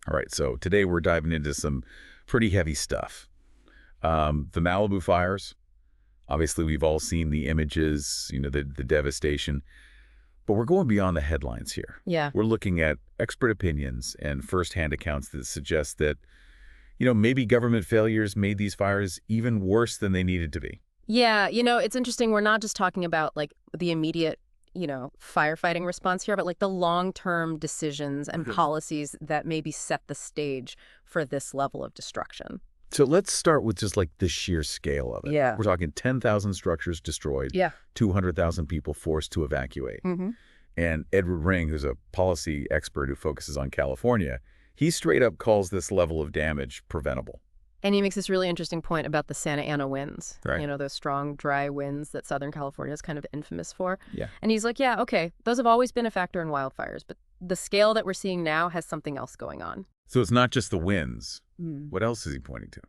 All right, so today we're diving into some pretty heavy stuff. The Malibu fires, obviously we've all seen the images, the devastation, but we're going beyond the headlines here. Yeah. We're looking at expert opinions and firsthand accounts that suggest that, maybe government failures made these fires even worse than they needed to be. Yeah, it's interesting. We're not just talking about like the immediate, firefighting response here, but like the long-term decisions and policies that maybe set the stage for this level of destruction. So let's start with just like the sheer scale of it. Yeah. We're talking 10,000 structures destroyed, Yeah. 200,000 people forced to evacuate. Mm-hmm. And Edward Ring, who's a policy expert who focuses on California, he straight up calls this level of damage preventable. And he makes this really interesting point about the Santa Ana winds, Right. Those strong, dry winds that Southern California is kind of infamous for. Yeah. And he's like, yeah, okay, those have always been a factor in wildfires, but the scale that we're seeing now has something else going on. So it's not just the winds. Mm. What else is he pointing to?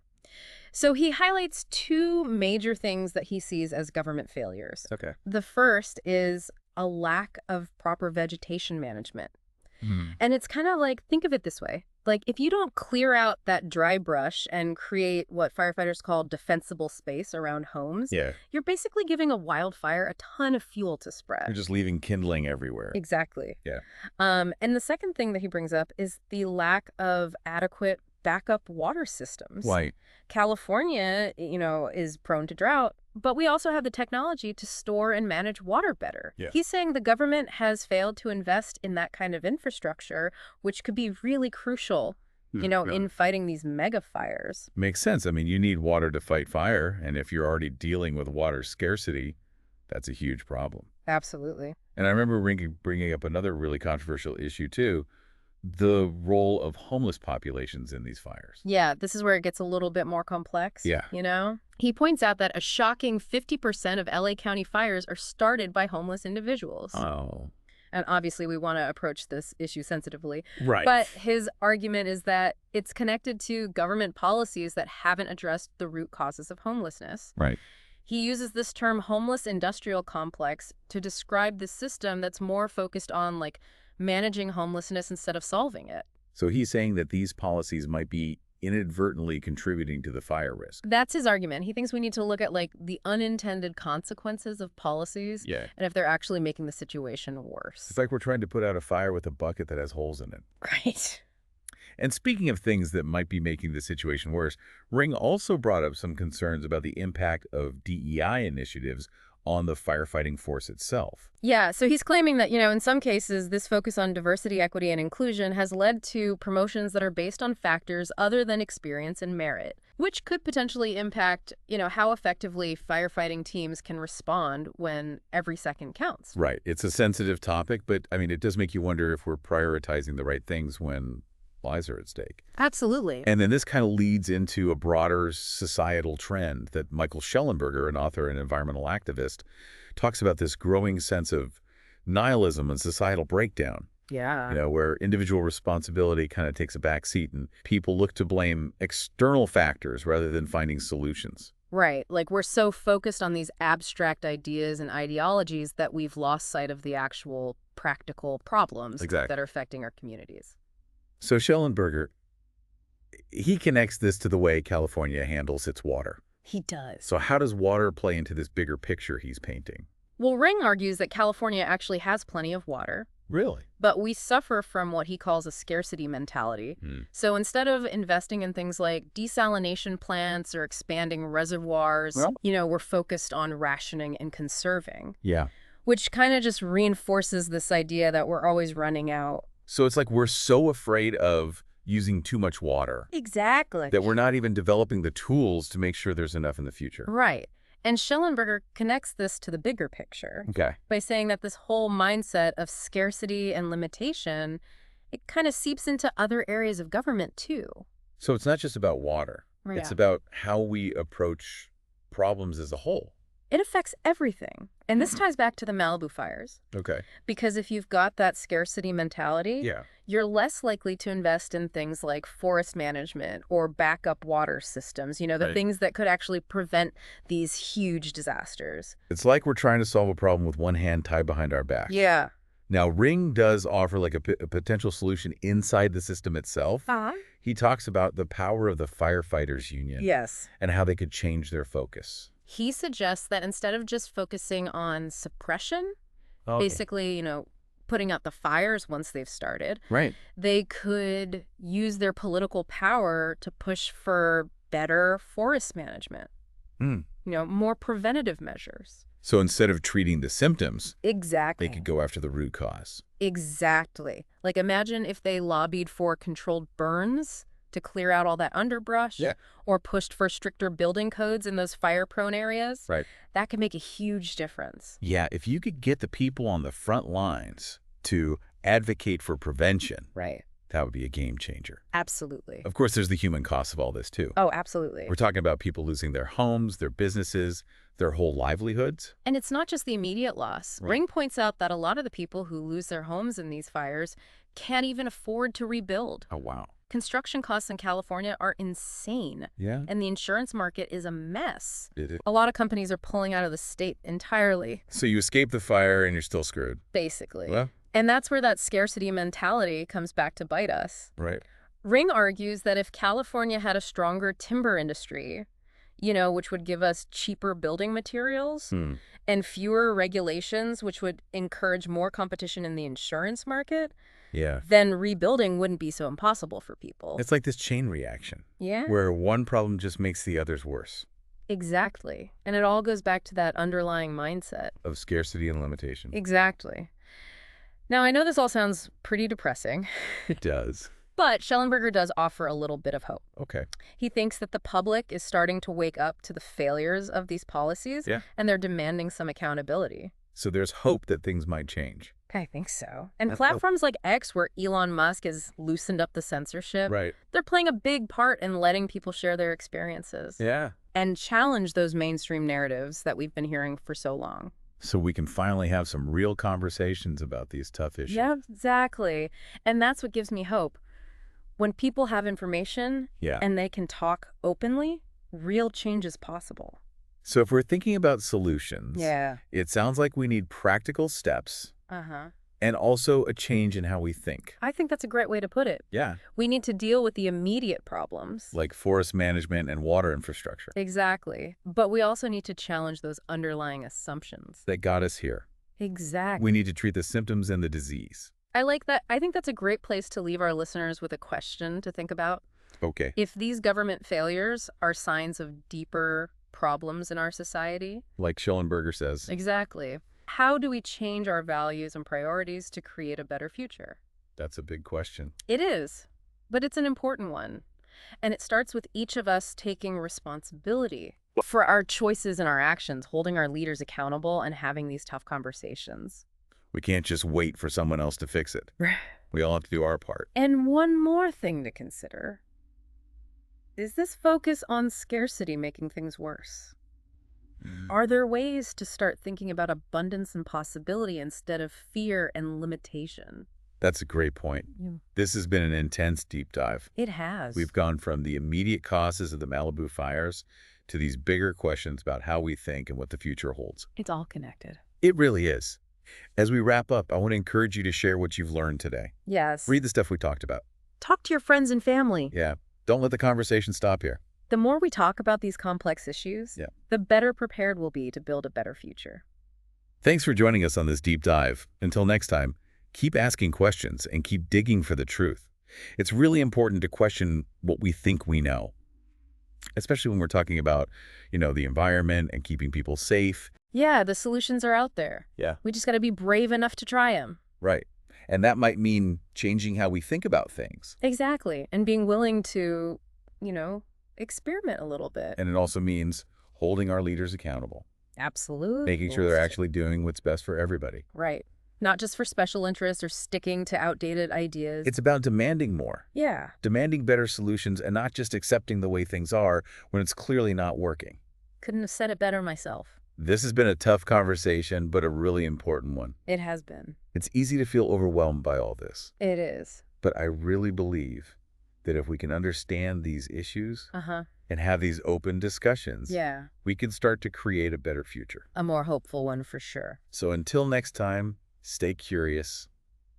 So he highlights two major things that he sees as government failures. Okay. The first is a lack of proper vegetation management. And it's kind of like, think of it this way. Like, if you don't clear out that dry brush and create what firefighters call defensible space around homes, Yeah. you're basically giving a wildfire a ton of fuel to spread. You're just leaving kindling everywhere. Exactly. Yeah. And the second thing that he brings up is the lack of adequate backup water systems. Right. California, is prone to drought, but we also have the technology to store and manage water better. Yeah. He's saying the government has failed to invest in that kind of infrastructure, which could be really crucial, in fighting these mega fires. Makes sense. I mean, you need water to fight fire, and if you're already dealing with water scarcity, that's a huge problem. Absolutely. And I remember bringing up another really controversial issue, too, the role of homeless populations in these fires. Yeah, this is where it gets a little bit more complex. Yeah. He points out that a shocking 50% of LA County fires are started by homeless individuals. Oh. And obviously we want to approach this issue sensitively. Right. But his argument is that it's connected to government policies that haven't addressed the root causes of homelessness. Right. He uses this term homeless industrial complex to describe the system that's more focused on like managing homelessness instead of solving it. So he's saying that these policies might be inadvertently contributing to the fire risk. That's his argument. He thinks we need to look at like the unintended consequences of policies Yeah. and if they're actually making the situation worse. It's like we're trying to put out a fire with a bucket that has holes in it. Right. And speaking of things that might be making the situation worse, Ring also brought up some concerns about the impact of DEI initiatives on the firefighting force itself. Yeah, so he's claiming that, in some cases, this focus on diversity, equity, and inclusion has led to promotions that are based on factors other than experience and merit, which could potentially impact, how effectively firefighting teams can respond when every second counts. Right. It's a sensitive topic, but I mean, it does make you wonder if we're prioritizing the right things when lives are at stake. Absolutely. And then this kind of leads into a broader societal trend that Michael Schellenberger, an author and environmental activist, talks about, this growing sense of nihilism and societal breakdown. Yeah. Where individual responsibility kind of takes a back seat and people look to blame external factors rather than finding solutions. Right. Like we're so focused on these abstract ideas and ideologies that we've lost sight of the actual practical problems that are affecting our communities. So Schellenberger, he connects this to the way California handles its water. He does. So how does water play into this bigger picture he's painting? Well, Ring argues that California actually has plenty of water. Really? But we suffer from what he calls a scarcity mentality. So instead of investing in things like desalination plants or expanding reservoirs, we're focused on rationing and conserving. Yeah. Which kind of just reinforces this idea that we're always running out. So it's like we're so afraid of using too much water. Exactly. That we're not even developing the tools to make sure there's enough in the future. Right. And Schellenberger connects this to the bigger picture by saying that this whole mindset of scarcity and limitation, it kind of seeps into other areas of government too. So it's not just about water. Yeah. It's about how we approach problems as a whole. It affects everything. And this ties back to the Malibu fires. Okay. Because if you've got that scarcity mentality, you're less likely to invest in things like forest management or backup water systems, the things that could actually prevent these huge disasters. It's like we're trying to solve a problem with one hand tied behind our back. Yeah. Now, Ring does offer like a potential solution inside the system itself. Uh-huh. He talks about the power of the firefighters union Yes. and how they could change their focus. He suggests that instead of just focusing on suppression, Okay. basically, putting out the fires once they've started, Right. they could use their political power to push for better forest management, Mm. more preventative measures. So instead of treating the symptoms, Exactly. they could go after the root cause. Exactly. Like imagine if they lobbied for controlled burns to clear out all that underbrush, Yeah. or pushed for stricter building codes in those fire-prone areas. Right. That could make a huge difference. Yeah, if you could get the people on the front lines to advocate for prevention, Right. that would be a game changer. Absolutely. Of course, there's the human cost of all this, too. Oh, absolutely. We're talking about people losing their homes, their businesses, their whole livelihoods. And it's not just the immediate loss. Right. Ring points out that a lot of the people who lose their homes in these fires can't even afford to rebuild. Oh, wow. Construction costs in California are insane, Yeah. and the insurance market is a mess. Did it? A lot of companies are pulling out of the state entirely, So you escape the fire and you're still screwed. basically. Well, And that's where that scarcity mentality comes back to bite us. right. Ring argues that if California had a stronger timber industry, which would give us cheaper building materials and fewer regulations, which would encourage more competition in the insurance market, Yeah. then rebuilding wouldn't be so impossible for people. It's like this chain reaction Yeah, where one problem just makes the others worse exactly. And it all goes back to that underlying mindset. of scarcity and limitation. Exactly. Now, I know this all sounds pretty depressing, It does. but Schellenberger does offer a little bit of hope. Okay. He thinks that the public is starting to wake up to the failures of these policies, Yeah. and they're demanding some accountability. So there's hope that things might change. I think so. And That's platforms like X, where Elon Musk has loosened up the censorship, Right. they're playing a big part in letting people share their experiences Yeah. and challenge those mainstream narratives that we've been hearing for so long. So we can finally have some real conversations about these tough issues. Yeah, exactly. And that's what gives me hope. When people have information Yeah. and they can talk openly, real change is possible. So if we're thinking about solutions, Yeah. it sounds like we need practical steps Uh-huh. and also a change in how we think. I think that's a great way to put it. Yeah. We need to deal with the immediate problems. Like forest management and water infrastructure Exactly. But we also need to challenge those underlying assumptions. that got us here. Exactly. We need to treat the symptoms and the disease. I like that. I think that's a great place to leave our listeners with a question to think about. Okay. If these government failures are signs of deeper problems in our society, Like Schellenberger says. exactly, how do we change our values and priorities to create a better future? That's a big question. It is, but it's an important one. And it starts with each of us taking responsibility for our choices and our actions, holding our leaders accountable and having these tough conversations. We can't just wait for someone else to fix it. We all have to do our part. And one more thing to consider. Is this focus on scarcity making things worse? Are there ways to start thinking about abundance and possibility instead of fear and limitation? That's a great point. Yeah. This has been an intense deep dive. It has. We've gone from the immediate causes of the Malibu fires to these bigger questions about how we think and what the future holds. It's all connected. It really is. As we wrap up, I want to encourage you to share what you've learned today. Yes. Read the stuff we talked about. Talk to your friends and family. Yeah. Don't let the conversation stop here. The more we talk about these complex issues, Yeah. the better prepared we'll be to build a better future. Thanks for joining us on this deep dive. Until next time, keep asking questions and keep digging for the truth. It's really important to question what we think we know, especially when we're talking about, the environment and keeping people safe. Yeah, the solutions are out there. Yeah. We just got to be brave enough to try them. Right. And that might mean changing how we think about things. Exactly. And being willing to, experiment a little bit. And it also means holding our leaders accountable, Absolutely. making sure they're actually doing what's best for everybody. Right. Not just for special interests or sticking to outdated ideas. It's about demanding more, Yeah. demanding better solutions, and not just accepting the way things are when it's clearly not working. Couldn't have said it better myself. This has been a tough conversation, but a really important one. It has been. It's easy to feel overwhelmed by all this, It is. but I really believe that if we can understand these issues Uh-huh. and have these open discussions, Yeah. we can start to create a better future. A more hopeful one for sure. So until next time, Stay curious.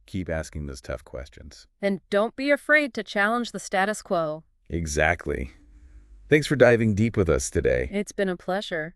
Keep asking those tough questions. And don't be afraid to challenge the status quo. Exactly. Thanks for diving deep with us today. It's been a pleasure.